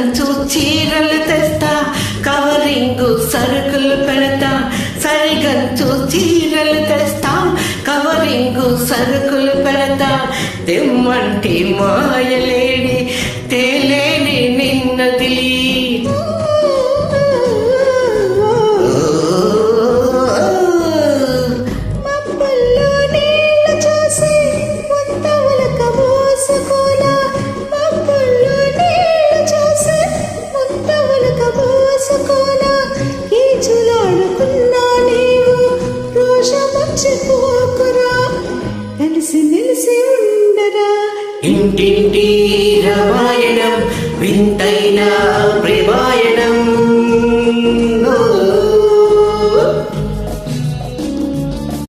కంచు చీరలు తెస్తా, కవరింగు సరుకులు పెడతా. సరిగంచు చీరలు తెస్తా, కవరింగు సరుకులు పెడతా. తెమ్మంటి మాయలేడి తేలేని నిన్నదిలి. కలిసి నిలిసి ఉండరా ఇంటింటి రామాయణం, వింతైన ప్రేమాయణం.